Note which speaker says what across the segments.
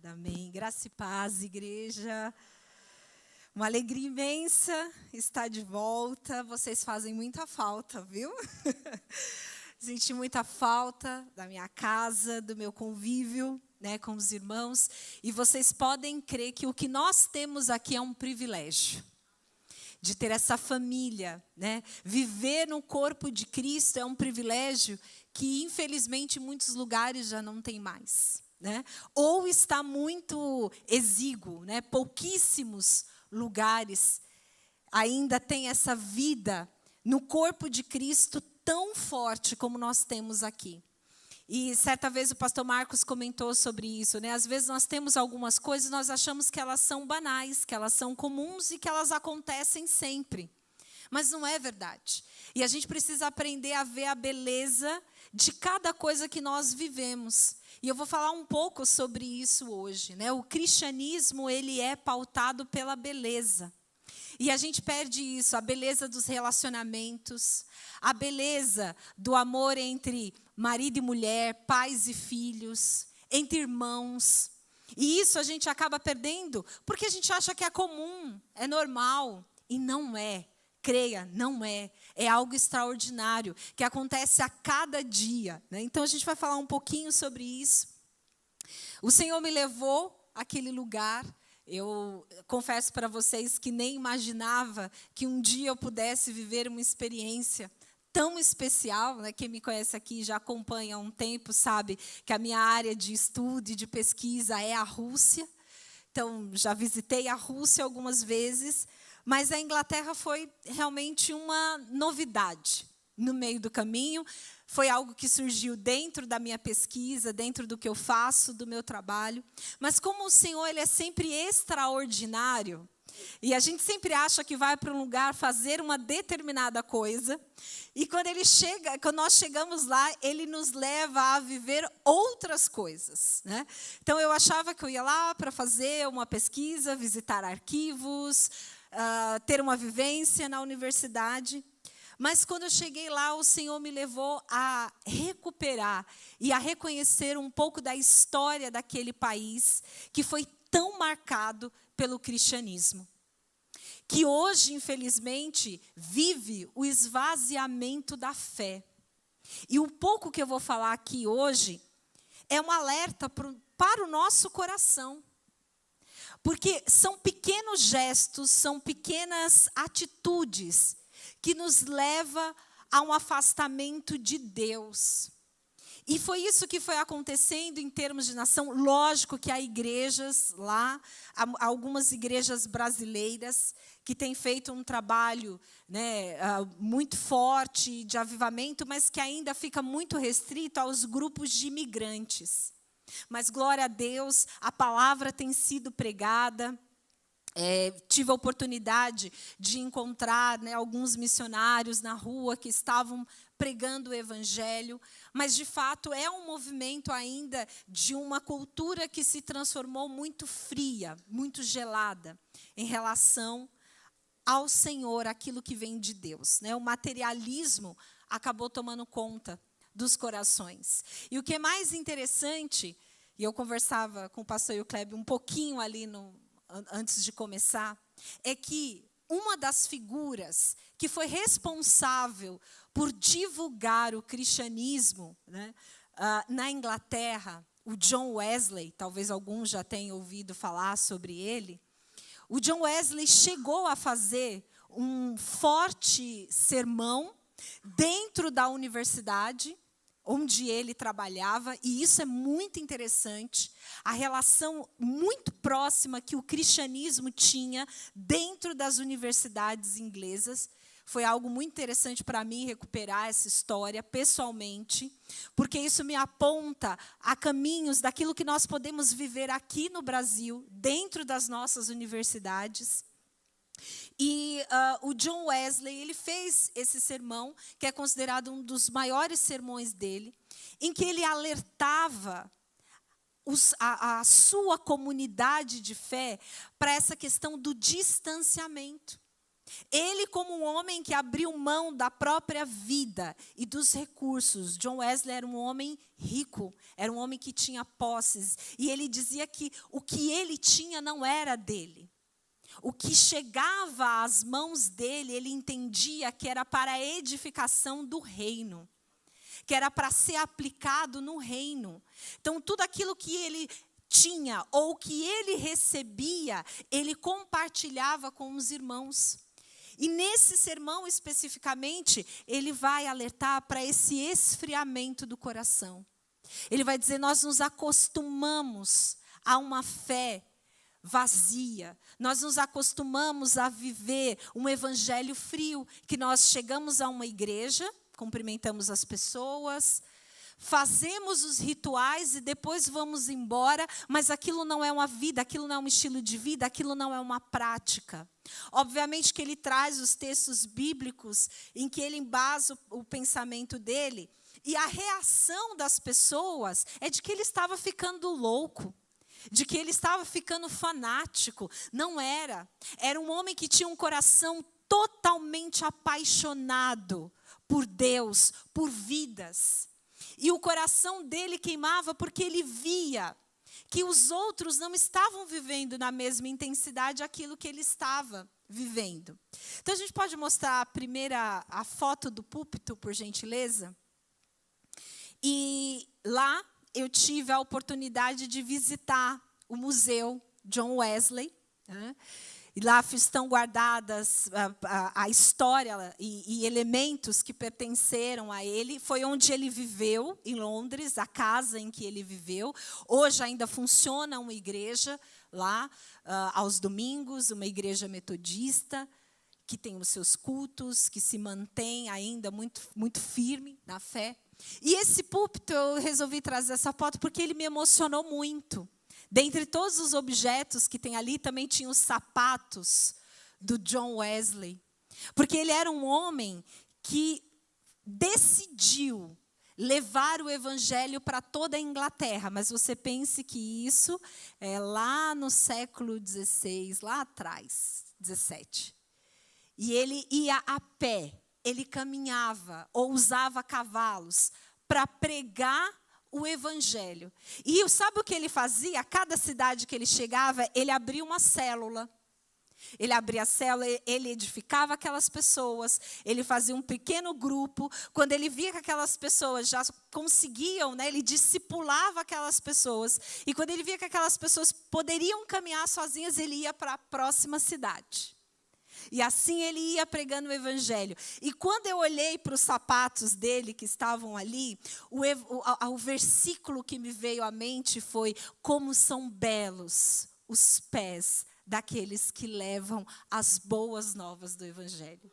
Speaker 1: Obrigada, amém. Graça e paz, igreja. Uma alegria imensa estar de volta. Vocês fazem muita falta, viu? Senti muita falta da minha casa, do meu convívio, né, com os irmãos. E vocês podem crer que o que nós temos aqui é um privilégio. De ter essa família, né? Viver no corpo de Cristo é um privilégio que, infelizmente, em muitos lugares já não tem mais, né? Ou está muito exíguo, né? Pouquíssimos lugares ainda têm essa vida no corpo de Cristo tão forte como nós temos aqui. E certa vez o pastor Marcos comentou sobre isso, né? Às vezes nós temos algumas coisas, nós achamos que elas são banais, que elas são comuns e que elas acontecem sempre. Mas não é verdade. E a gente precisa aprender a ver a beleza de cada coisa que nós vivemos. E eu vou falar um pouco sobre isso hoje, né? O cristianismo, ele é pautado pela beleza. E a gente perde isso, a beleza dos relacionamentos, a beleza do amor entre marido e mulher, pais e filhos, entre irmãos. E isso a gente acaba perdendo porque a gente acha que é comum, é normal. E não é. Creia, não é. É algo extraordinário que acontece a cada dia, né? Então a gente vai falar um pouquinho sobre isso. O Senhor me levou àquele lugar. Eu confesso para vocês que nem imaginava que um dia eu pudesse viver uma experiência tão especial, né? Quem me conhece aqui já acompanha há um tempo, sabe que a minha área de estudo e de pesquisa é a Rússia. Então, já visitei a Rússia algumas vezes, mas a Inglaterra foi realmente uma novidade no meio do caminho. Foi algo que surgiu dentro da minha pesquisa, dentro do que eu faço, do meu trabalho. Mas como o Senhor, ele é sempre extraordinário, e a gente sempre acha que vai para um lugar fazer uma determinada coisa, e quando nós chegamos lá, ele nos leva a viver outras coisas, né? Então eu achava que eu ia lá para fazer uma pesquisa, visitar arquivos, ter uma vivência na universidade. Mas quando eu cheguei lá, o Senhor me levou a recuperar e a reconhecer um pouco da história daquele país que foi tão marcado pelo cristianismo. Que hoje, infelizmente, vive o esvaziamento da fé. E o pouco que eu vou falar aqui hoje é um alerta para o nosso coração. Porque são pequenos gestos, são pequenas atitudes que nos leva a um afastamento de Deus. E foi isso que foi acontecendo em termos de nação. Lógico que há igrejas lá, há algumas igrejas brasileiras que têm feito um trabalho, né, muito forte de avivamento, mas que ainda fica muito restrito aos grupos de imigrantes. Mas, glória a Deus, a palavra tem sido pregada. Tive a oportunidade de encontrar, né, alguns missionários na rua que estavam pregando o evangelho, mas de fato é um movimento ainda de uma cultura que se transformou muito fria, muito gelada em relação ao Senhor, aquilo que vem de Deus, né? O materialismo acabou tomando conta dos corações. E o que é mais interessante, e eu conversava com o pastor Euclébio um pouquinho ali antes de começar, é que uma das figuras que foi responsável por divulgar o cristianismo, né, na Inglaterra, o John Wesley, talvez alguns já tenham ouvido falar sobre ele. O John Wesley chegou a fazer um forte sermão dentro da universidade onde ele trabalhava, e isso é muito interessante, a relação muito próxima que o cristianismo tinha dentro das universidades inglesas. Foi algo muito interessante para mim recuperar essa história pessoalmente, porque isso me aponta a caminhos daquilo que nós podemos viver aqui no Brasil, dentro das nossas universidades. E o John Wesley, ele fez esse sermão, que é considerado um dos maiores sermões dele, em que ele alertava a sua comunidade de fé para essa questão do distanciamento. Ele, como um homem que abriu mão da própria vida e dos recursos. John Wesley era um homem rico, era um homem que tinha posses. E ele dizia que o que ele tinha não era dele. O que chegava às mãos dele, ele entendia que era para a edificação do reino. Que era para ser aplicado no reino. Então, tudo aquilo que ele tinha ou que ele recebia, ele compartilhava com os irmãos. E nesse sermão especificamente, ele vai alertar para esse esfriamento do coração. Ele vai dizer, nós nos acostumamos a uma fé vazia. Nós nos acostumamos a viver um evangelho frio, que nós chegamos a uma igreja, cumprimentamos as pessoas, fazemos os rituais e depois vamos embora, mas aquilo não é uma vida, aquilo não é um estilo de vida, aquilo não é uma prática. Obviamente que ele traz os textos bíblicos em que ele embasa o pensamento dele, e a reação das pessoas é de que ele estava ficando louco, de que ele estava ficando fanático. Não era. Era um homem que tinha um coração totalmente apaixonado por Deus, por vidas. E o coração dele queimava porque ele via que os outros não estavam vivendo na mesma intensidade aquilo que ele estava vivendo. Então, a gente pode mostrar a foto do púlpito, por gentileza? E lá eu tive a oportunidade de visitar o museu John Wesley, né? E lá estão guardadas a história e elementos que pertenceram a ele. Foi onde ele viveu, em Londres, a casa em que ele viveu. Hoje ainda funciona uma igreja lá, aos domingos, uma igreja metodista, que tem os seus cultos, que se mantém ainda muito, muito firme na fé. E esse púlpito, eu resolvi trazer essa foto porque ele me emocionou muito. Dentre todos os objetos que tem ali, também tinha os sapatos do John Wesley. Porque ele era um homem que decidiu levar o evangelho para toda a Inglaterra. Mas você pense que isso é lá no século XVI, lá atrás, 17. E ele ia a pé, ele caminhava ou usava cavalos para pregar o evangelho. E sabe o que ele fazia? A cada cidade que ele chegava, ele abria uma célula. Ele abria a célula, ele edificava aquelas pessoas, ele fazia um pequeno grupo. Quando ele via que aquelas pessoas já conseguiam, né, ele discipulava aquelas pessoas. E quando ele via que aquelas pessoas poderiam caminhar sozinhas, ele ia para a próxima cidade. E assim ele ia pregando o evangelho. E quando eu olhei para os sapatos dele que estavam ali, o versículo que me veio à mente foi: como são belos os pés daqueles que levam as boas novas do evangelho.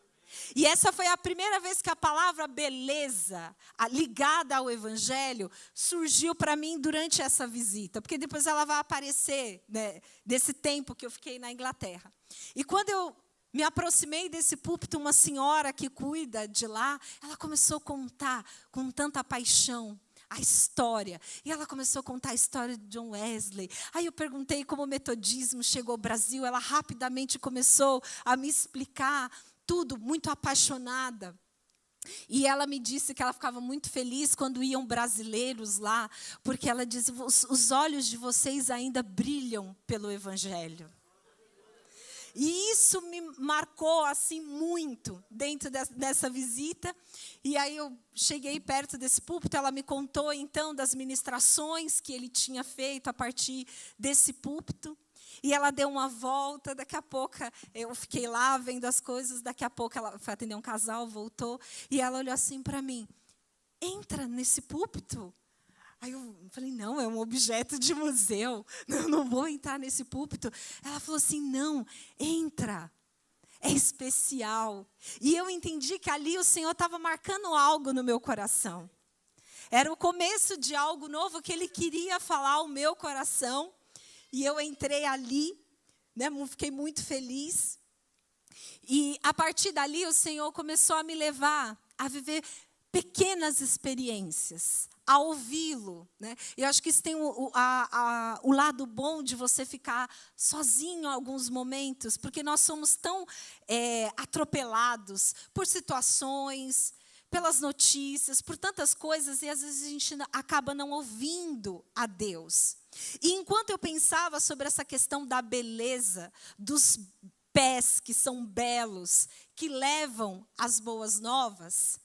Speaker 1: E essa foi a primeira vez que a palavra beleza, ligada ao evangelho, surgiu para mim durante essa visita. Porque depois ela vai aparecer, né, desse tempo que eu fiquei na Inglaterra. E quando eu me aproximei desse púlpito, uma senhora que cuida de lá, ela começou a contar com tanta paixão a história. E ela começou a contar a história de John Wesley. Aí eu perguntei como o metodismo chegou ao Brasil. Ela rapidamente começou a me explicar tudo, muito apaixonada. E ela me disse que ela ficava muito feliz quando iam brasileiros lá, porque ela dizia: os olhos de vocês ainda brilham pelo evangelho. E isso me marcou assim muito dentro dessa visita. E aí eu cheguei perto desse púlpito, ela me contou então das ministrações que ele tinha feito a partir desse púlpito. E ela deu uma volta, daqui a pouco eu fiquei lá vendo as coisas, daqui a pouco ela foi atender um casal, voltou, e ela olhou assim para mim: entra nesse púlpito. Aí eu falei: não, é um objeto de museu, eu não vou entrar nesse púlpito. Ela falou assim: não, entra, é especial. E eu entendi que ali o Senhor estava marcando algo no meu coração. Era o começo de algo novo que Ele queria falar ao meu coração. E eu entrei ali, né, fiquei muito feliz. E a partir dali o Senhor começou a me levar a viver pequenas experiências, a ouvi-lo, né? Eu acho que isso tem o lado bom de você ficar sozinho em alguns momentos, porque nós somos tão atropelados por situações, pelas notícias, por tantas coisas, e às vezes a gente acaba não ouvindo a Deus. E enquanto eu pensava sobre essa questão da beleza, dos pés que são belos, que levam as boas novas,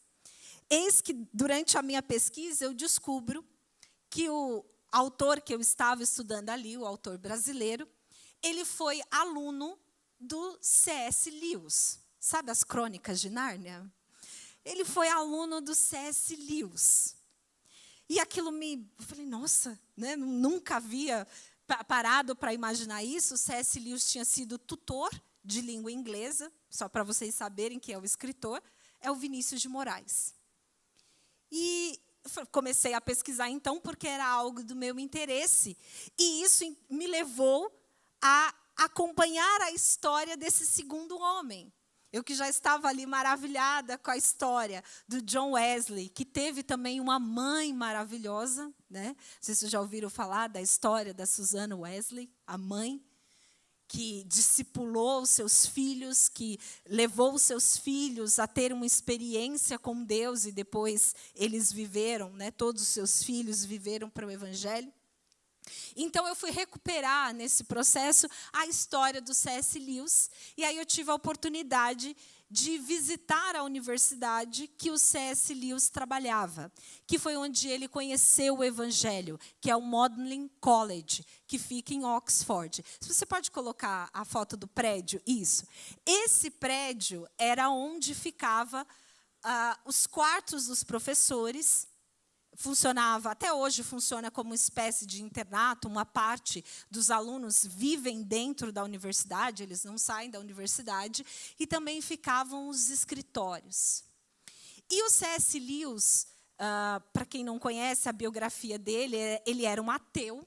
Speaker 1: eis que, durante a minha pesquisa, eu descubro que o autor que eu estava estudando ali, o autor brasileiro, ele foi aluno do C.S. Lewis. Sabe as Crônicas de Nárnia? Ele foi aluno do C.S. Lewis. E aquilo eu falei, nossa, né, nunca havia parado para imaginar isso. O C.S. Lewis tinha sido tutor de língua inglesa, só para vocês saberem quem é o escritor, é o Vinícius de Moraes. E comecei a pesquisar, então, porque era algo do meu interesse. E isso me levou a acompanhar a história desse segundo homem. Eu que já estava ali maravilhada com a história do John Wesley, que teve também uma mãe maravilhosa, né? Não sei se vocês já ouviram falar da história da Susanna Wesley, a mãe que discipulou os seus filhos, que levou os seus filhos a ter uma experiência com Deus, e depois eles viveram, né? Todos os seus filhos viveram para o Evangelho. Então, eu fui recuperar, nesse processo, a história do C.S. Lewis. E aí eu tive a oportunidade de visitar a universidade que o C.S. Lewis trabalhava, que foi onde ele conheceu o Evangelho, que é o Magdalen College, que fica em Oxford. Você pode colocar a foto do prédio? Isso. Esse prédio era onde ficavam os quartos dos professores. Funcionava, até hoje funciona como uma espécie de internato. Uma parte dos alunos vivem dentro da universidade, eles não saem da universidade, e também ficavam os escritórios. E o C.S. Lewis, para quem não conhece a biografia dele, ele era um ateu,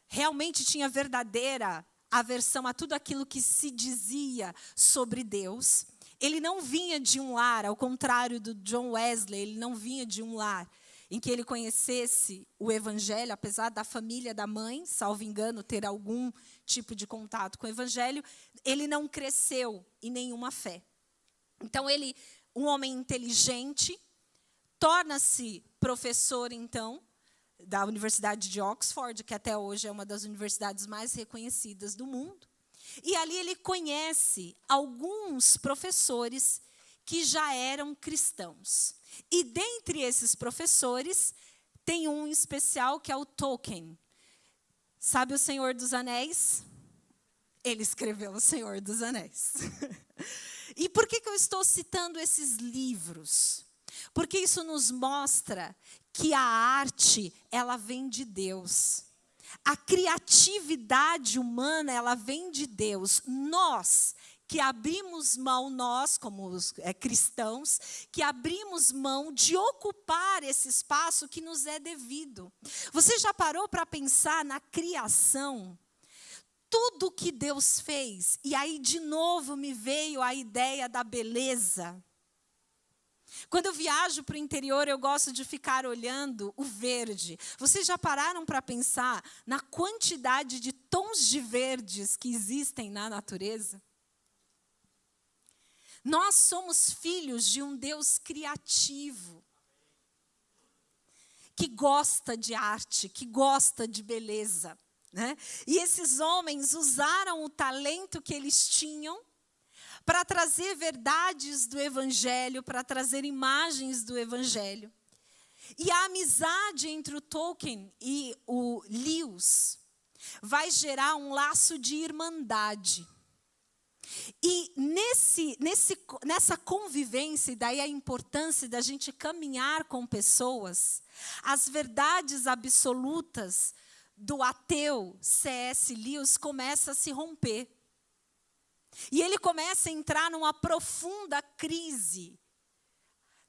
Speaker 1: realmente tinha verdadeira aversão a tudo aquilo que se dizia sobre Deus. Ele não vinha de um lar, ao contrário do John Wesley, ele não vinha de um lar em que ele conhecesse o Evangelho, apesar da família da mãe, salvo engano, ter algum tipo de contato com o Evangelho. Ele não cresceu em nenhuma fé. Então, ele, um homem inteligente, torna-se professor, então, da Universidade de Oxford, que até hoje é uma das universidades mais reconhecidas do mundo. E ali ele conhece alguns professores que já eram cristãos. E dentre esses professores, tem um especial que é o Tolkien. Sabe o Senhor dos Anéis? Ele escreveu o Senhor dos Anéis. E por que eu estou citando esses livros? Porque isso nos mostra que a arte, ela vem de Deus. A criatividade humana, ela vem de Deus. Nós, que abrimos mão, nós como cristãos, que abrimos mão de ocupar esse espaço que nos é devido. Você já parou para pensar na criação? Tudo que Deus fez, e aí de novo me veio a ideia da beleza. Quando eu viajo para o interior, eu gosto de ficar olhando o verde. Vocês já pararam para pensar na quantidade de tons de verdes que existem na natureza? Nós somos filhos de um Deus criativo, que gosta de arte, que gosta de beleza, né? E esses homens usaram o talento que eles tinham para trazer verdades do Evangelho, para trazer imagens do Evangelho. E a amizade entre o Tolkien e o Lewis vai gerar um laço de irmandade. E nessa convivência, e daí a importância da gente caminhar com pessoas, as verdades absolutas do ateu C.S. Lewis começam a se romper. E ele começa a entrar numa profunda crise,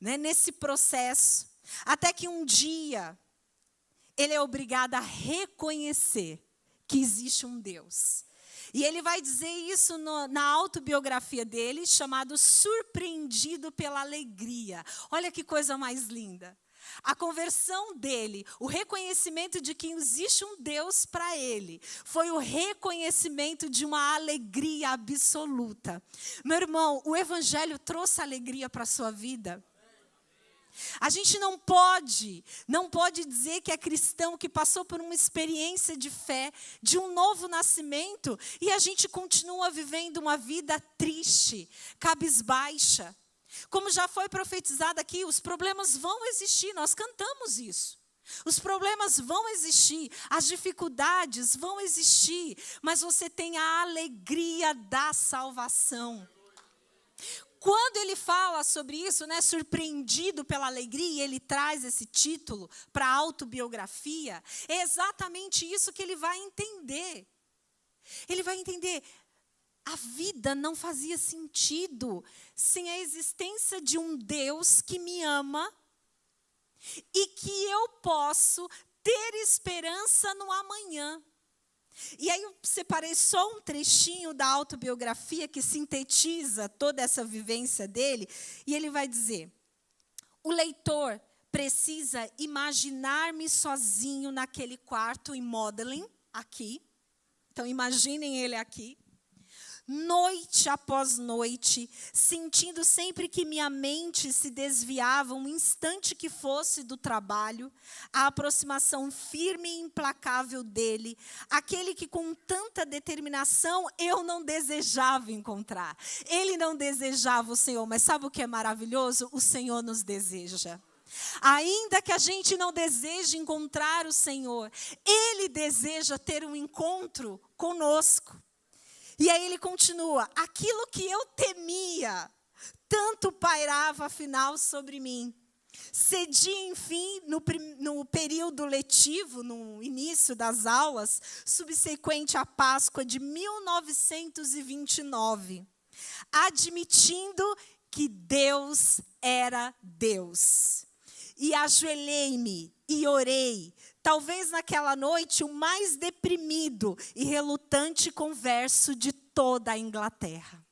Speaker 1: né, nesse processo, até que um dia ele é obrigado a reconhecer que existe um Deus. E ele vai dizer isso na autobiografia dele, chamado Surpreendido pela Alegria. Olha que coisa mais linda. A conversão dele, o reconhecimento de que existe um Deus para ele, foi o reconhecimento de uma alegria absoluta. Meu irmão, o evangelho trouxe alegria para a sua vida? A gente não pode dizer que é cristão, que passou por uma experiência de fé, de um novo nascimento, e a gente continua vivendo uma vida triste, cabisbaixa. Como já foi profetizado aqui, os problemas vão existir, nós cantamos isso. Os problemas vão existir, as dificuldades vão existir, mas você tem a alegria da salvação. Quando ele fala sobre isso, né, surpreendido pela alegria, ele traz esse título para a autobiografia, é exatamente isso que ele vai entender. Ele vai entender, a vida não fazia sentido sem a existência de um Deus que me ama e que eu posso ter esperança no amanhã. E aí eu separei só um trechinho da autobiografia que sintetiza toda essa vivência dele. E ele vai dizer, o leitor precisa imaginar-me sozinho naquele quarto em Magdalene, aqui. Então imaginem ele aqui. Noite após noite, sentindo sempre que minha mente se desviava um instante que fosse do trabalho, a aproximação firme e implacável dele, aquele que com tanta determinação eu não desejava encontrar. Ele não desejava o Senhor, mas sabe o que é maravilhoso? O Senhor nos deseja. Ainda que a gente não deseje encontrar o Senhor, Ele deseja ter um encontro conosco. E aí ele continua, aquilo que eu temia, tanto pairava afinal sobre mim. Cedi, enfim, no período letivo, no início das aulas, subsequente à Páscoa de 1929, admitindo que Deus era Deus. E ajoelhei-me e orei, talvez naquela noite o mais deprimido e relutante converso de toda a Inglaterra.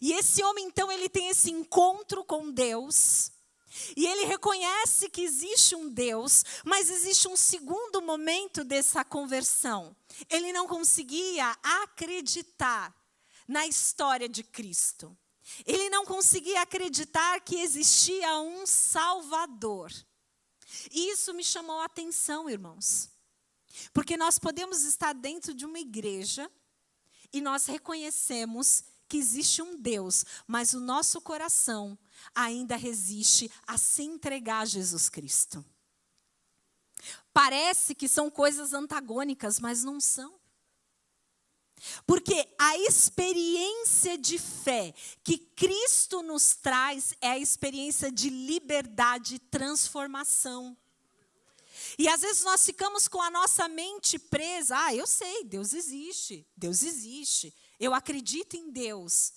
Speaker 1: E esse homem, então, ele tem esse encontro com Deus, e ele reconhece que existe um Deus, mas existe um segundo momento dessa conversão. Ele não conseguia acreditar na história de Cristo. Ele não conseguia acreditar que existia um Salvador. E isso me chamou a atenção, irmãos. Porque nós podemos estar dentro de uma igreja e nós reconhecemos que existe um Deus, mas o nosso coração ainda resiste a se entregar a Jesus Cristo. Parece que são coisas antagônicas, mas não são. Porque a experiência de fé que Cristo nos traz é a experiência de liberdade e transformação. E às vezes nós ficamos com a nossa mente presa. Eu sei, Deus existe, eu acredito em Deus.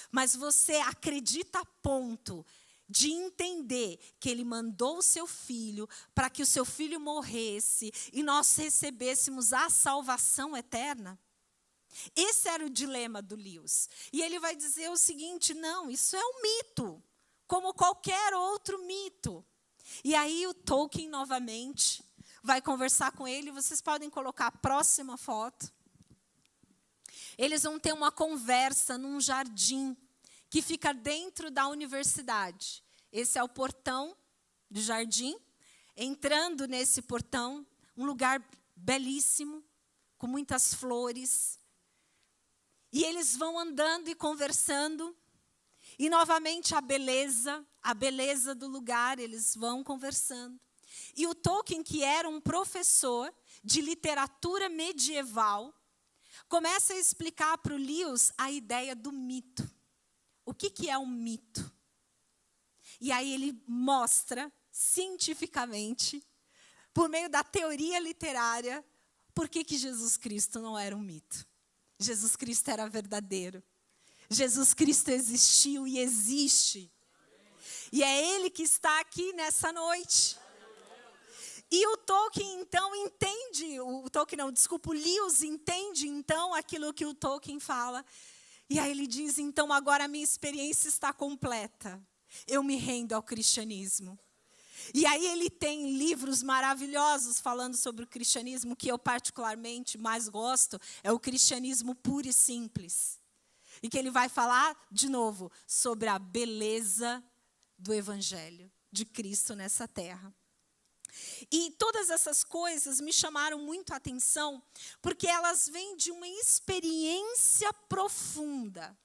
Speaker 1: Mas você acredita a ponto de entender que Ele mandou o seu Filho para que o seu Filho morresse e nós recebêssemos a salvação eterna? Esse era o dilema do Lewis. E ele vai dizer o seguinte, não, isso é um mito, como qualquer outro mito. E aí o Tolkien novamente vai conversar com ele, vocês podem colocar a próxima foto. Eles vão ter uma conversa num jardim que fica dentro da universidade. Esse é o portão do jardim. Entrando nesse portão, um lugar belíssimo, com muitas flores. E eles vão andando e conversando, e novamente a beleza do lugar, eles vão conversando. E o Tolkien, que era um professor de literatura medieval, começa a explicar para o Lewis a ideia do mito. O que é um mito? E aí ele mostra, cientificamente, por meio da teoria literária, por que Jesus Cristo não era um mito. Jesus Cristo era verdadeiro. Jesus Cristo existiu e existe. E é Ele que está aqui nessa noite. E o Tolkien, então, entende, o Lewis entende, então, aquilo que o Tolkien fala. E aí ele diz, então, agora a minha experiência está completa. Eu me rendo ao cristianismo. E aí ele tem livros maravilhosos falando sobre o cristianismo, que eu particularmente mais gosto, é o Cristianismo Puro e Simples. E que ele vai falar, de novo, sobre a beleza do Evangelho de Cristo nessa terra. E todas essas coisas me chamaram muito a atenção, porque elas vêm de uma experiência profunda,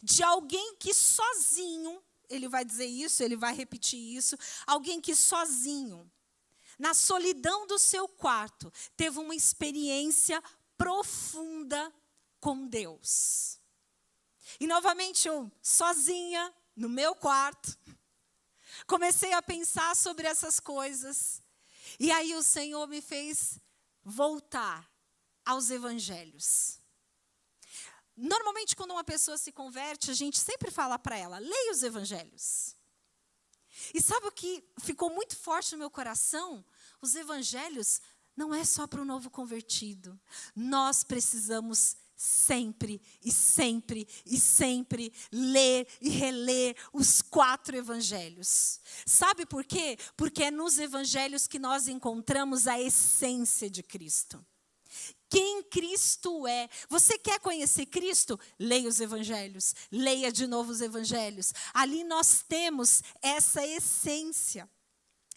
Speaker 1: de alguém que sozinho, ele vai dizer isso, ele vai repetir isso, alguém que sozinho, na solidão do seu quarto, teve uma experiência profunda com Deus. E novamente eu, sozinha, no meu quarto, comecei a pensar sobre essas coisas. E aí o Senhor me fez voltar aos evangelhos. Normalmente, quando uma pessoa se converte, a gente sempre fala para ela, leia os evangelhos. E sabe o que ficou muito forte no meu coração? Os evangelhos não é só para o novo convertido. Nós precisamos sempre e sempre e sempre ler e reler os 4 evangelhos. Sabe por quê? Porque é nos evangelhos que nós encontramos a essência de Cristo. Quem Cristo é. Você quer conhecer Cristo? Leia os evangelhos. Leia de novo os evangelhos. Ali nós temos essa essência.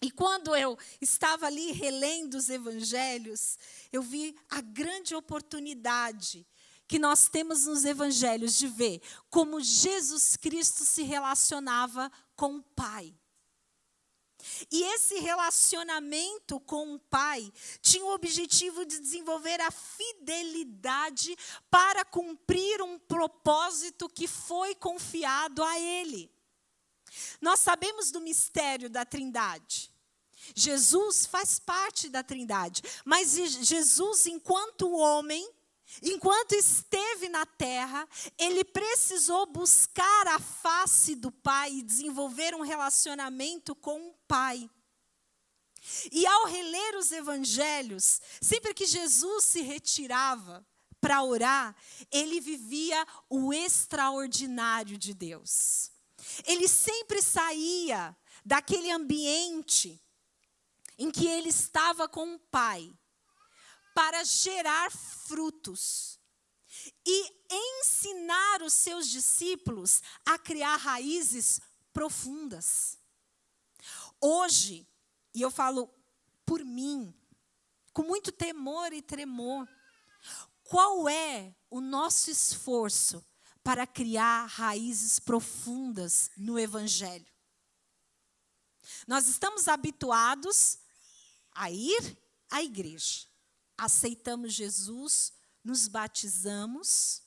Speaker 1: E quando eu estava ali relendo os evangelhos, eu vi a grande oportunidade que nós temos nos evangelhos de ver como Jesus Cristo se relacionava com o Pai. E esse relacionamento com o Pai tinha o objetivo de desenvolver a fidelidade para cumprir um propósito que foi confiado a Ele. Nós sabemos do mistério da Trindade. Jesus faz parte da Trindade, mas Jesus, enquanto homem, enquanto esteve na terra, ele precisou buscar a face do Pai e desenvolver um relacionamento com o Pai. E ao reler os evangelhos, sempre que Jesus se retirava para orar, ele vivia o extraordinário de Deus. Ele sempre saía daquele ambiente em que ele estava com o Pai, para gerar frutos e ensinar os seus discípulos a criar raízes profundas. Hoje, e eu falo por mim, com muito temor e tremor, qual é o nosso esforço para criar raízes profundas no Evangelho? Nós estamos habituados a ir à igreja. Aceitamos Jesus, nos batizamos,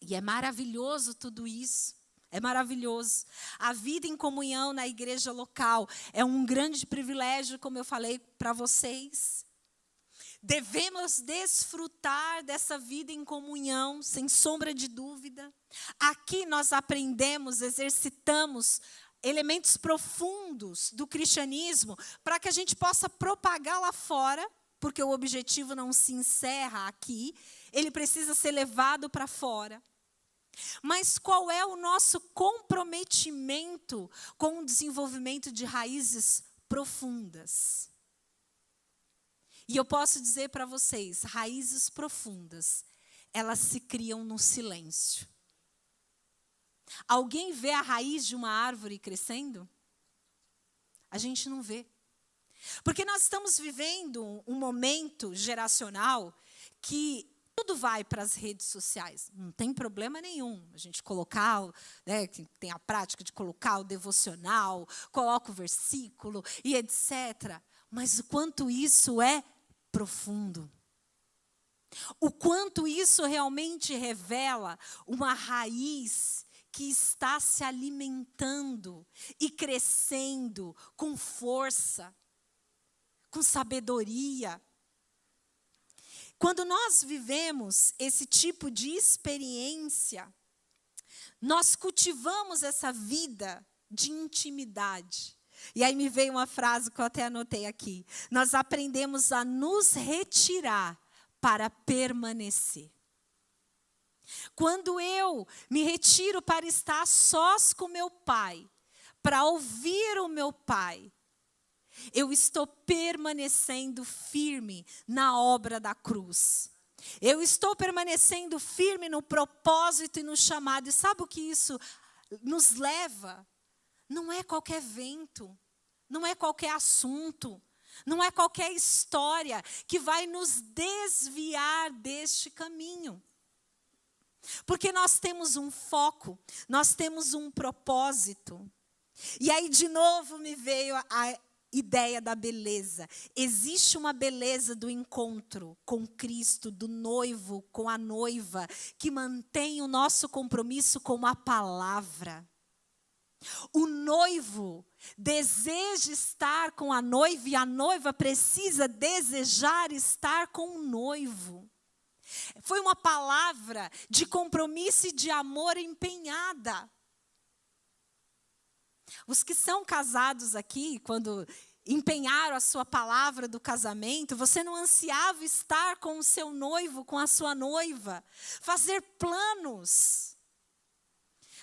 Speaker 1: e é maravilhoso tudo isso, é maravilhoso. A vida em comunhão na igreja local é um grande privilégio, como eu falei para vocês. Devemos desfrutar dessa vida em comunhão, sem sombra de dúvida. Aqui nós aprendemos, exercitamos elementos profundos do cristianismo para que a gente possa propagar lá fora, porque o objetivo não se encerra aqui, ele precisa ser levado para fora. Mas qual é o nosso comprometimento com o desenvolvimento de raízes profundas? E eu posso dizer para vocês, raízes profundas, elas se criam no silêncio. Alguém vê a raiz de uma árvore crescendo? A gente não vê. Porque nós estamos vivendo um momento geracional que tudo vai para as redes sociais. Não tem problema nenhum a gente colocar, né, tem a prática de colocar o devocional, coloca o versículo e etc. Mas o quanto isso é profundo. O quanto isso realmente revela uma raiz que está se alimentando e crescendo com força, com sabedoria. Quando nós vivemos esse tipo de experiência, nós cultivamos essa vida de intimidade. E aí me veio uma frase que eu até anotei aqui. Nós aprendemos a nos retirar para permanecer. Quando eu me retiro para estar sós com meu pai, para ouvir o meu pai, eu estou permanecendo firme na obra da cruz. Eu estou permanecendo firme no propósito e no chamado. E sabe o que isso nos leva? Não é qualquer vento, não é qualquer assunto, não é qualquer história que vai nos desviar deste caminho. Porque nós temos um foco, nós temos um propósito. E aí de novo me veio a ideia da beleza. Existe uma beleza do encontro com Cristo, do noivo com a noiva, que mantém o nosso compromisso com a palavra. O noivo deseja estar com a noiva e a noiva precisa desejar estar com o noivo. Foi uma palavra de compromisso e de amor empenhada. Os que são casados aqui, quando empenharam a sua palavra do casamento, você não ansiava estar com o seu noivo, com a sua noiva, fazer planos.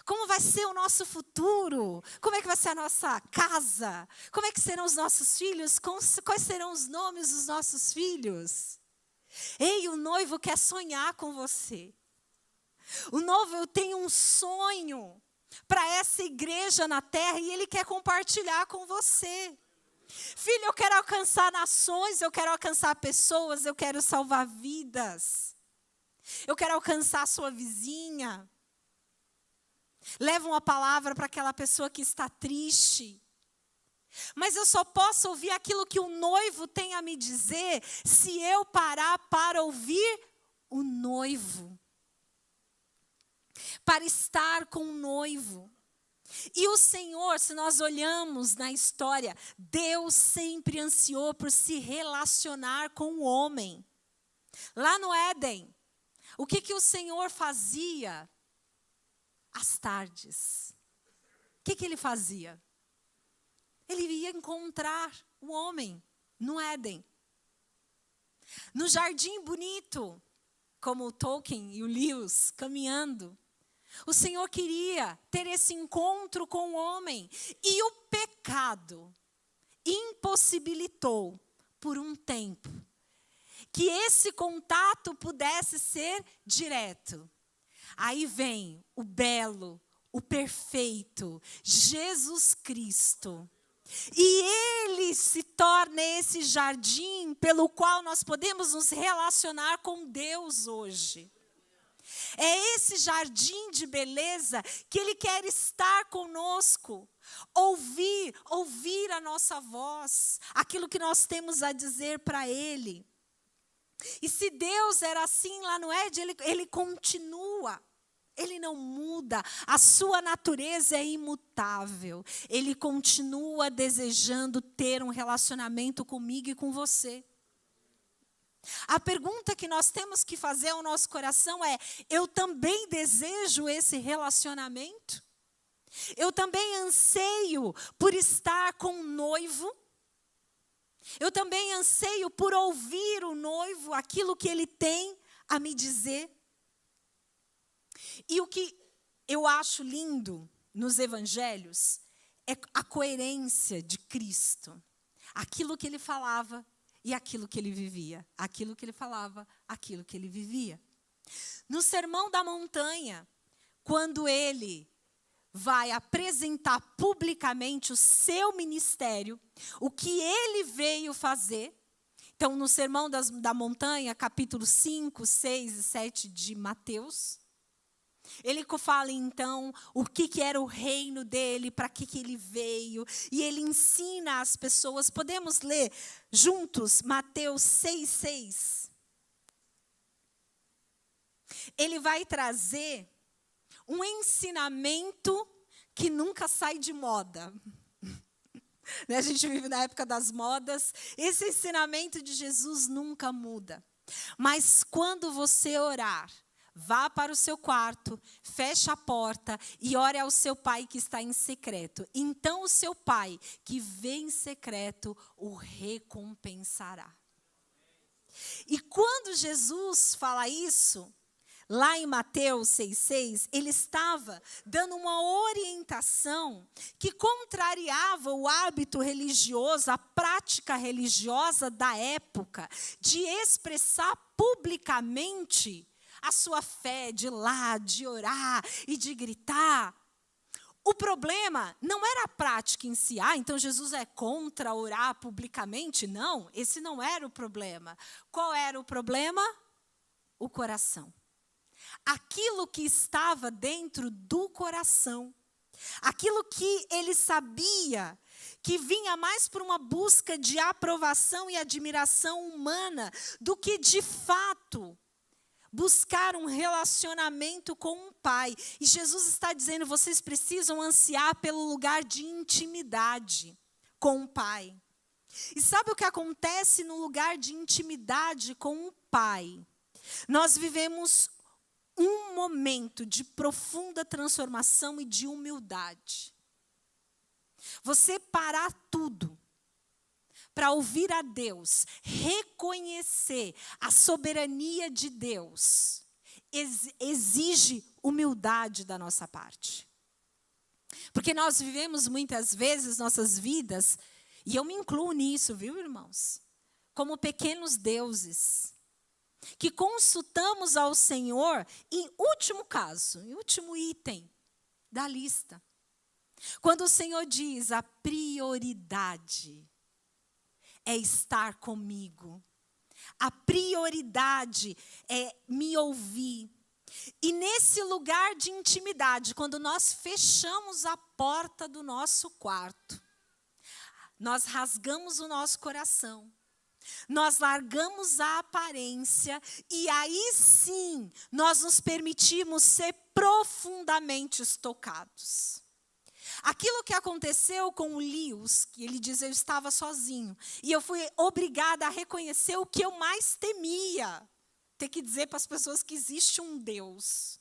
Speaker 1: Como vai ser o nosso futuro? Como é que vai ser a nossa casa? Como é que serão os nossos filhos? Quais serão os nomes dos nossos filhos? Ei, o noivo quer sonhar com você. O noivo tem um sonho para essa igreja na terra e ele quer compartilhar com você. Filho, eu quero alcançar nações, eu quero alcançar pessoas, eu quero salvar vidas. Eu quero alcançar a sua vizinha. Leva uma palavra para aquela pessoa que está triste. Mas eu só posso ouvir aquilo que o noivo tem a me dizer se eu parar para ouvir o noivo. Para estar com o noivo. E o Senhor, se nós olhamos na história, Deus sempre ansiou por se relacionar com o homem. Lá no Éden, o que o Senhor fazia? Às tardes. O que ele fazia? Ele ia encontrar o homem no Éden. No jardim bonito, como o Tolkien e o Lewis caminhando. O Senhor queria ter esse encontro com o homem. E o pecado impossibilitou, por um tempo, que esse contato pudesse ser direto. Aí vem o belo, o perfeito, Jesus Cristo. E ele se torna esse jardim pelo qual nós podemos nos relacionar com Deus hoje. É esse jardim de beleza que ele quer estar conosco. Ouvir a nossa voz, aquilo que nós temos a dizer para ele. E se Deus era assim lá no Éden, ele continua. Ele não muda, a sua natureza é imutável. Ele continua desejando ter um relacionamento comigo e com você. A pergunta que nós temos que fazer ao nosso coração é: eu também desejo esse relacionamento? Eu também anseio por estar com o noivo? Eu também anseio por ouvir o noivo, aquilo que ele tem a me dizer? E o que eu acho lindo nos evangelhos é a coerência de Cristo. Aquilo que ele falava e aquilo que ele vivia. Aquilo que ele falava, aquilo que ele vivia. No Sermão da Montanha, quando ele vai apresentar publicamente o seu ministério, o que ele veio fazer. Então, no Sermão da Montanha, capítulo 5, 6 e 7 de Mateus, ele fala, então, o que era o reino dele, para que ele veio. E ele ensina as pessoas. Podemos ler juntos Mateus 6,6. Ele vai trazer um ensinamento que nunca sai de moda. A gente vive na época das modas. Esse ensinamento de Jesus nunca muda. Mas quando você orar, Vá para o seu quarto, feche a porta e ore ao seu pai que está em secreto. Então o seu pai, que vê em secreto, o recompensará. E quando Jesus fala isso, lá em Mateus 6,6, ele estava dando uma orientação que contrariava o hábito religioso, a prática religiosa da época, de expressar publicamente a sua fé, de ir lá, de orar e de gritar. O problema não era a prática em si. Então Jesus é contra orar publicamente? Não, esse não era o problema. Qual era o problema? O coração. Aquilo que estava dentro do coração. Aquilo que ele sabia que vinha mais por uma busca de aprovação e admiração humana do que, de fato, buscar um relacionamento com um pai. E Jesus está dizendo, vocês precisam ansiar pelo lugar de intimidade com o pai. E sabe o que acontece no lugar de intimidade com o pai? Nós vivemos um momento de profunda transformação e de humildade. Você parar tudo para ouvir a Deus, reconhecer a soberania de Deus, exige humildade da nossa parte. Porque nós vivemos muitas vezes nossas vidas, e eu me incluo nisso, viu, irmãos? Como pequenos deuses, que consultamos ao Senhor em último caso, em último item da lista. Quando o Senhor diz a prioridade é estar comigo. A prioridade é me ouvir. E nesse lugar de intimidade, quando nós fechamos a porta do nosso quarto, nós rasgamos o nosso coração, nós largamos a aparência e aí sim nós nos permitimos ser profundamente tocados. Aquilo que aconteceu com o Lius, que ele diz, eu estava sozinho. E eu fui obrigada a reconhecer o que eu mais temia. Ter que dizer para as pessoas que existe um Deus.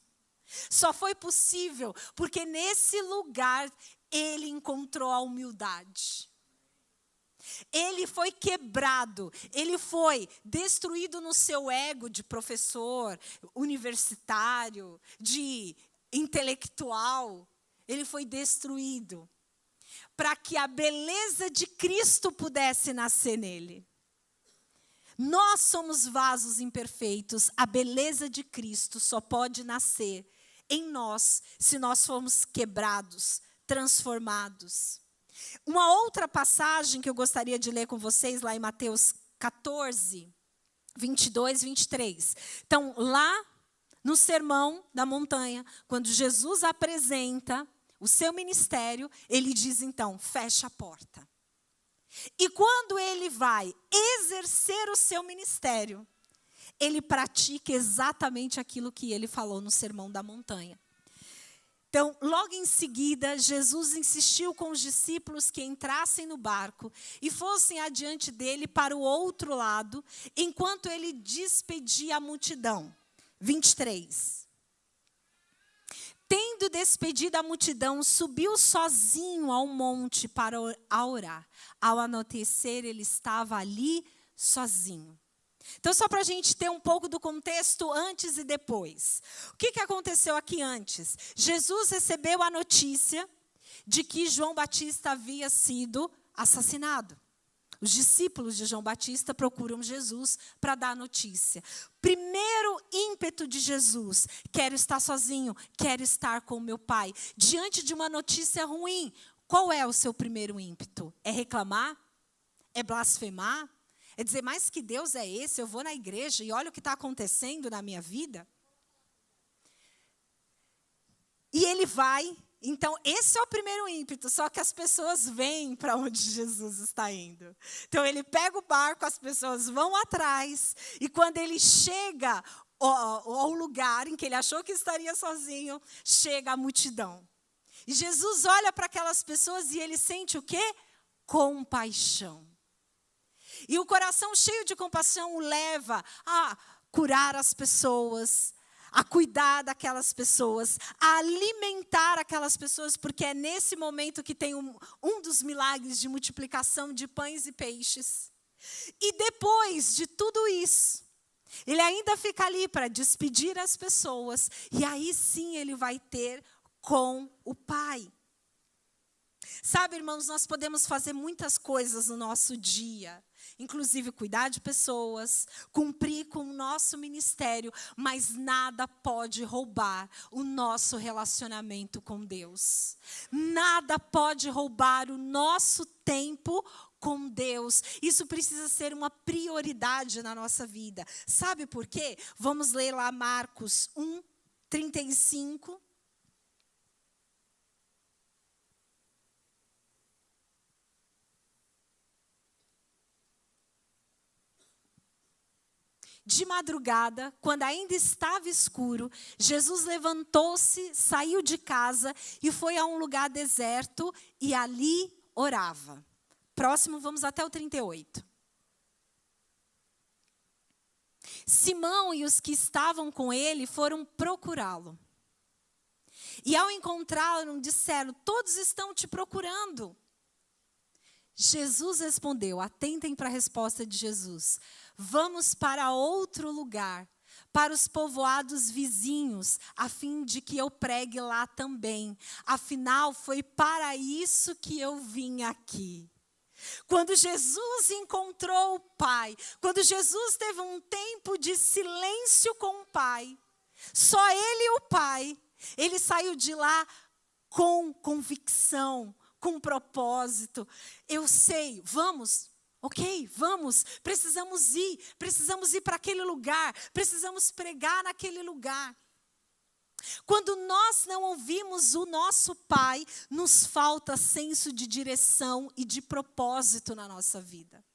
Speaker 1: Só foi possível porque nesse lugar ele encontrou a humildade. Ele foi quebrado, ele foi destruído no seu ego de professor, universitário, de intelectual. Ele foi destruído para que a beleza de Cristo pudesse nascer nele. Nós somos vasos imperfeitos. A beleza de Cristo só pode nascer em nós se nós formos quebrados, transformados. Uma outra passagem que eu gostaria de ler com vocês, lá em Mateus 14, 22, 23. Então, lá no Sermão da Montanha, quando Jesus apresenta o seu ministério, ele diz então, fecha a porta. E quando ele vai exercer o seu ministério, ele pratica exatamente aquilo que ele falou no Sermão da Montanha. Então, logo em seguida, Jesus insistiu com os discípulos que entrassem no barco e fossem adiante dele para o outro lado, enquanto ele despedia a multidão. 23. Tendo despedido a multidão, subiu sozinho ao monte para orar. Ao anoitecer, ele estava ali sozinho. Então, só para a gente ter um pouco do contexto antes e depois. O que aconteceu aqui antes? Jesus recebeu a notícia de que João Batista havia sido assassinado. Os discípulos de João Batista procuram Jesus para dar a notícia. Primeiro ímpeto de Jesus, quero estar sozinho, quero estar com meu Pai. Diante de uma notícia ruim, qual é o seu primeiro ímpeto? É reclamar? É blasfemar? É dizer, mas que Deus é esse? Eu vou na igreja e olha o que está acontecendo na minha vida. E ele vai. Então, esse é o primeiro ímpeto, só que as pessoas vêm para onde Jesus está indo. Então, ele pega o barco, as pessoas vão atrás, e quando ele chega ao lugar em que ele achou que estaria sozinho, chega a multidão. E Jesus olha para aquelas pessoas e ele sente o quê? Compaixão. E o coração cheio de compaixão o leva a curar as pessoas, a cuidar daquelas pessoas, a alimentar aquelas pessoas, porque é nesse momento que tem um dos milagres de multiplicação de pães e peixes. E depois de tudo isso, ele ainda fica ali para despedir as pessoas, e aí sim ele vai ter com o Pai. Sabe, irmãos, nós podemos fazer muitas coisas no nosso dia, inclusive cuidar de pessoas, cumprir com o nosso ministério, mas nada pode roubar o nosso relacionamento com Deus. Nada pode roubar o nosso tempo com Deus. Isso precisa ser uma prioridade na nossa vida. Sabe por quê? Vamos ler lá Marcos 1:35. De madrugada, quando ainda estava escuro, Jesus levantou-se, saiu de casa e foi a um lugar deserto e ali orava. Próximo, vamos até o 38. Simão e os que estavam com ele foram procurá-lo. E ao encontrá-lo, disseram: todos estão te procurando. Jesus respondeu, atentem para a resposta de Jesus: vamos para outro lugar, para os povoados vizinhos, a fim de que eu pregue lá também. Afinal, foi para isso que eu vim aqui. Quando Jesus encontrou o Pai, quando Jesus teve um tempo de silêncio com o Pai, só ele e o Pai, ele saiu de lá com convicção, com propósito. Eu sei, vamos, ok, vamos, precisamos ir para aquele lugar, precisamos pregar naquele lugar. Quando nós não ouvimos o nosso Pai, nos falta senso de direção e de propósito na nossa vida.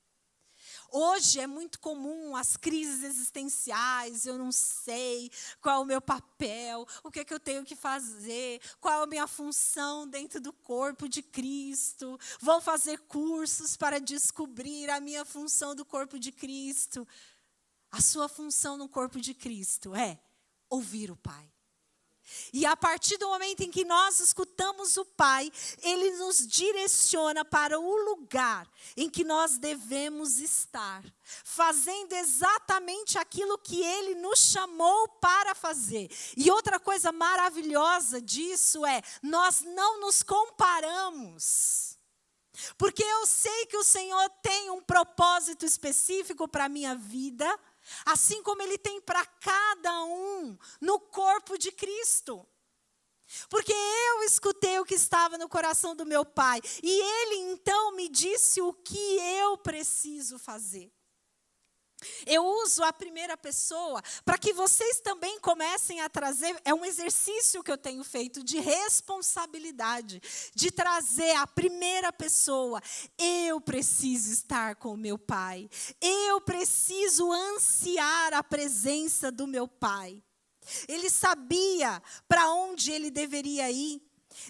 Speaker 1: Hoje é muito comum as crises existenciais, eu não sei qual é o meu papel, o que é que eu tenho que fazer, qual é a minha função dentro do corpo de Cristo. Vou fazer cursos para descobrir a minha função do corpo de Cristo. A sua função no corpo de Cristo é ouvir o Pai. E a partir do momento em que nós escutamos o Pai, Ele nos direciona para o lugar em que nós devemos estar, fazendo exatamente aquilo que Ele nos chamou para fazer. E outra coisa maravilhosa disso é, nós não nos comparamos. Porque eu sei que o Senhor tem um propósito específico para a minha vida, assim como Ele tem para cada um no corpo de Cristo. Porque eu escutei o que estava no coração do meu Pai, e Ele então me disse o que eu preciso fazer. Eu uso a primeira pessoa para que vocês também comecem a trazer, é um exercício que eu tenho feito de responsabilidade, de trazer a primeira pessoa. Eu preciso estar com o meu Pai. Eu preciso ansiar a presença do meu Pai. Ele sabia para onde ele deveria ir.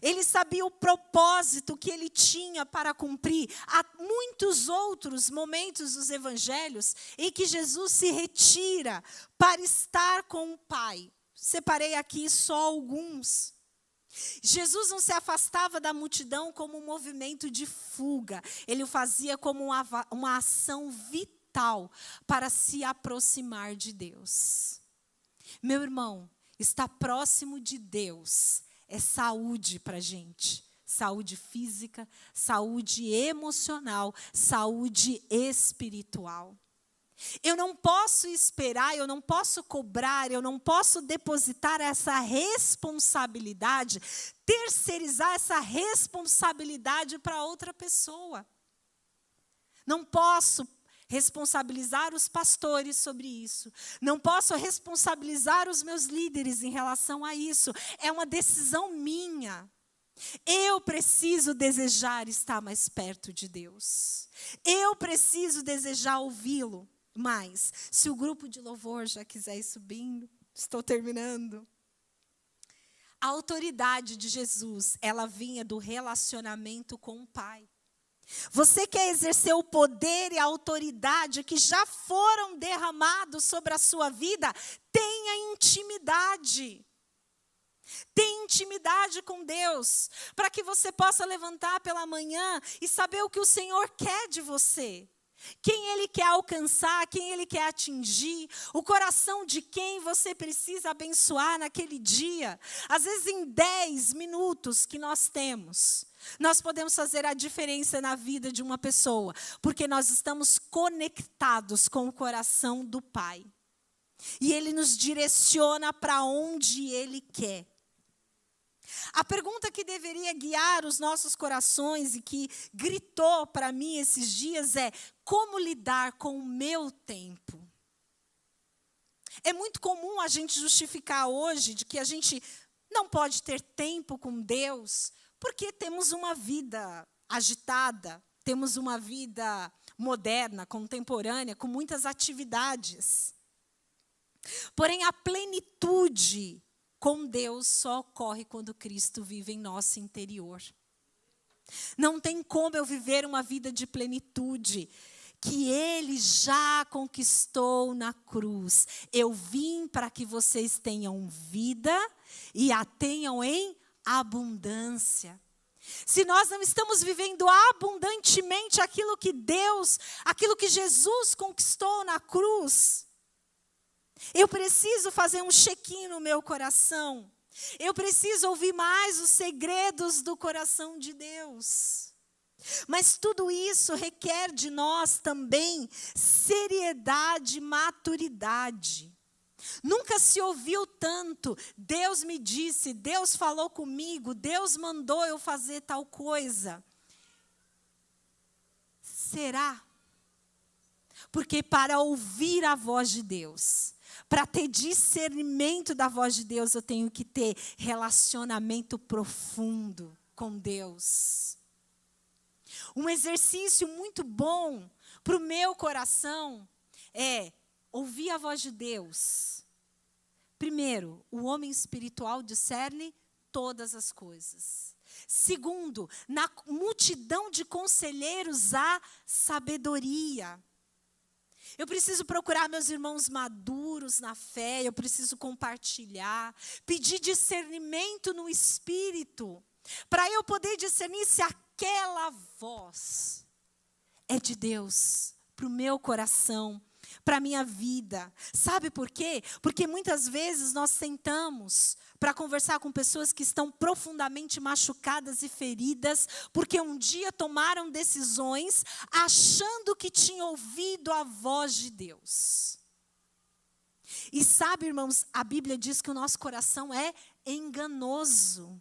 Speaker 1: Ele sabia o propósito que ele tinha para cumprir. Há muitos outros momentos dos evangelhos em que Jesus se retira para estar com o Pai. Separei aqui só alguns. Jesus não se afastava da multidão como um movimento de fuga. Ele o fazia como uma ação vital para se aproximar de Deus. Meu irmão, estar próximo de Deus é saúde para a gente. Saúde física, saúde emocional, saúde espiritual. Eu não posso esperar, eu não posso cobrar, eu não posso depositar essa responsabilidade, terceirizar essa responsabilidade para outra pessoa. Não posso responsabilizar os pastores sobre isso. Não posso responsabilizar os meus líderes em relação a isso. É uma decisão minha. Eu preciso desejar estar mais perto de Deus. Eu preciso desejar ouvi-lo mais. Se o grupo de louvor já quiser ir subindo, estou terminando. A autoridade de Jesus, ela vinha do relacionamento com o Pai. Você quer exercer o poder e a autoridade que já foram derramados sobre a sua vida? Tenha intimidade. Tem intimidade com Deus, para que você possa levantar pela manhã e saber o que o Senhor quer de você. Quem Ele quer alcançar, quem Ele quer atingir, o coração de quem você precisa abençoar naquele dia. Às vezes em 10 minutos que nós temos, nós podemos fazer a diferença na vida de uma pessoa, porque nós estamos conectados com o coração do Pai. E Ele nos direciona para onde Ele quer. A pergunta que deveria guiar os nossos corações e que gritou para mim esses dias é: como lidar com o meu tempo? É muito comum a gente justificar hoje de que a gente não pode ter tempo com Deus porque temos uma vida agitada, temos uma vida moderna, contemporânea, com muitas atividades. Porém, a plenitude com Deus só ocorre quando Cristo vive em nosso interior. Não tem como eu viver uma vida de plenitude que Ele já conquistou na cruz. Eu vim para que vocês tenham vida e a tenham em abundância. Se nós não estamos vivendo abundantemente aquilo que Jesus conquistou na cruz, eu preciso fazer um check-in no meu coração. Eu preciso ouvir mais os segredos do coração de Deus. Mas tudo isso requer de nós também seriedade e maturidade. Nunca se ouviu tanto: Deus me disse, Deus falou comigo, Deus mandou eu fazer tal coisa. Será? Porque para ouvir a voz de Deus, para ter discernimento da voz de Deus, eu tenho que ter relacionamento profundo com Deus. Um exercício muito bom para o meu coração é ouvir a voz de Deus. Primeiro, o homem espiritual discerne todas as coisas. Segundo, na multidão de conselheiros há sabedoria. Eu preciso procurar meus irmãos maduros na fé, eu preciso compartilhar, pedir discernimento no Espírito, para eu poder discernir se aquela voz é de Deus, para o meu coração, para a minha vida. Sabe por quê? Porque muitas vezes nós sentamos para conversar com pessoas que estão profundamente machucadas e feridas, porque um dia tomaram decisões achando que tinham ouvido a voz de Deus. E sabe, irmãos, a Bíblia diz que o nosso coração é enganoso.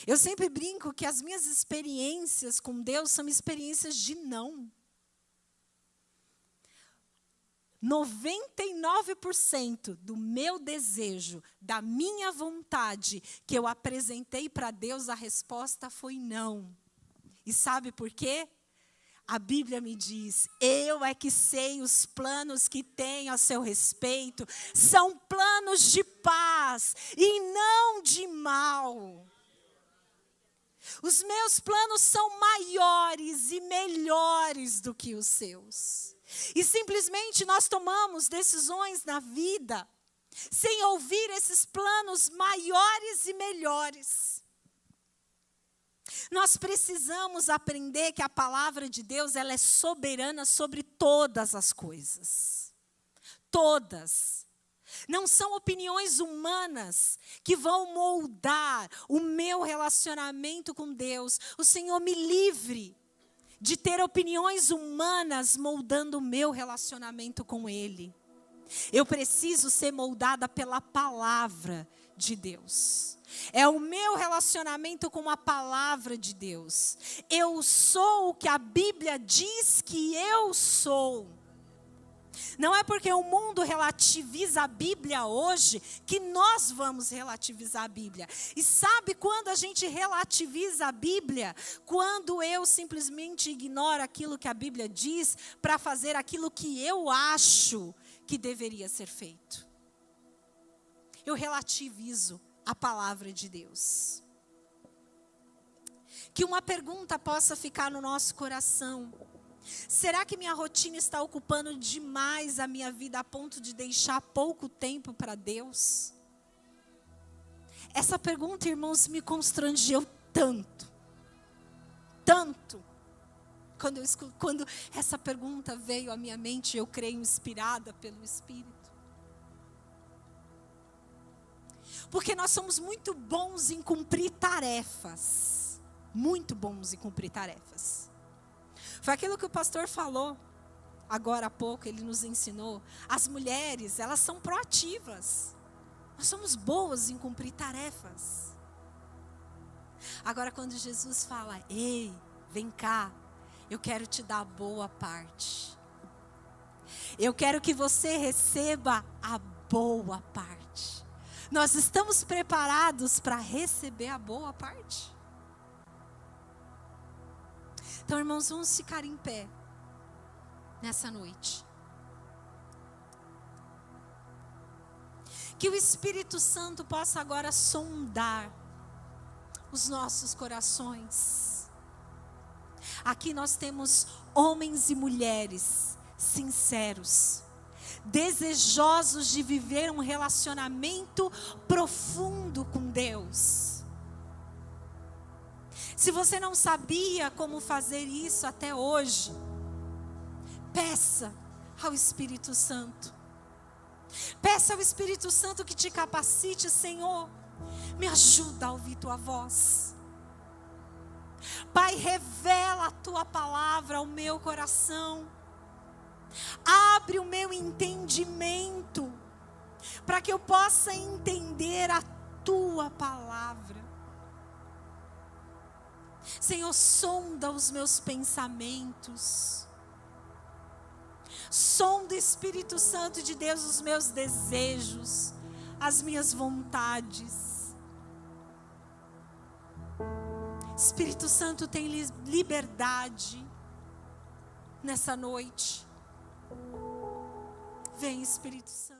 Speaker 1: Eu sempre brinco que as minhas experiências com Deus são experiências de não. 99% do meu desejo, da minha vontade, que eu apresentei para Deus, a resposta foi não. E sabe por quê? A Bíblia me diz: eu é que sei os planos que tenho a seu respeito, são planos de paz e não de mal. Os meus planos são maiores e melhores do que os seus. E simplesmente nós tomamos decisões na vida sem ouvir esses planos maiores e melhores. Nós precisamos aprender que a palavra de Deus, ela é soberana sobre todas as coisas. Todas. Não são opiniões humanas que vão moldar o meu relacionamento com Deus. O Senhor me livre de ter opiniões humanas moldando o meu relacionamento com Ele. Eu preciso ser moldada pela palavra de Deus. É o meu relacionamento com a palavra de Deus. Eu sou o que a Bíblia diz que eu sou. Não é porque o mundo relativiza a Bíblia hoje que nós vamos relativizar a Bíblia. E sabe quando a gente relativiza a Bíblia? Quando eu simplesmente ignoro aquilo que a Bíblia diz para fazer aquilo que eu acho que deveria ser feito. Eu relativizo a palavra de Deus. Que uma pergunta possa ficar no nosso coração. Será que minha rotina está ocupando demais a minha vida a ponto de deixar pouco tempo para Deus? Essa pergunta, irmãos, me constrangeu tanto. Tanto. Quando essa pergunta veio à minha mente, eu creio inspirada pelo Espírito. Porque nós somos muito bons em cumprir tarefas. Muito bons em cumprir tarefas. Foi aquilo que o pastor falou agora há pouco, ele nos ensinou. As mulheres, elas são proativas. Nós somos boas em cumprir tarefas. Agora, quando Jesus fala, ei, vem cá, eu quero te dar a boa parte. Eu quero que você receba a boa parte. Nós estamos preparados para receber a boa parte? Então, irmãos, vamos ficar em pé nessa noite. Que o Espírito Santo possa agora sondar os nossos corações. Aqui nós temos homens e mulheres sinceros, desejosos de viver um relacionamento profundo com Deus. Se você não sabia como fazer isso até hoje, peça ao Espírito Santo. Peça ao Espírito Santo que te capacite, Senhor, me ajuda a ouvir tua voz. Pai, revela a tua palavra ao meu coração. Abre o meu entendimento, para que eu possa entender a tua palavra. Senhor, sonda os meus pensamentos. Sonda, Espírito Santo de Deus, os meus desejos, as minhas vontades. Espírito Santo, tem liberdade nessa noite. Vem, Espírito Santo.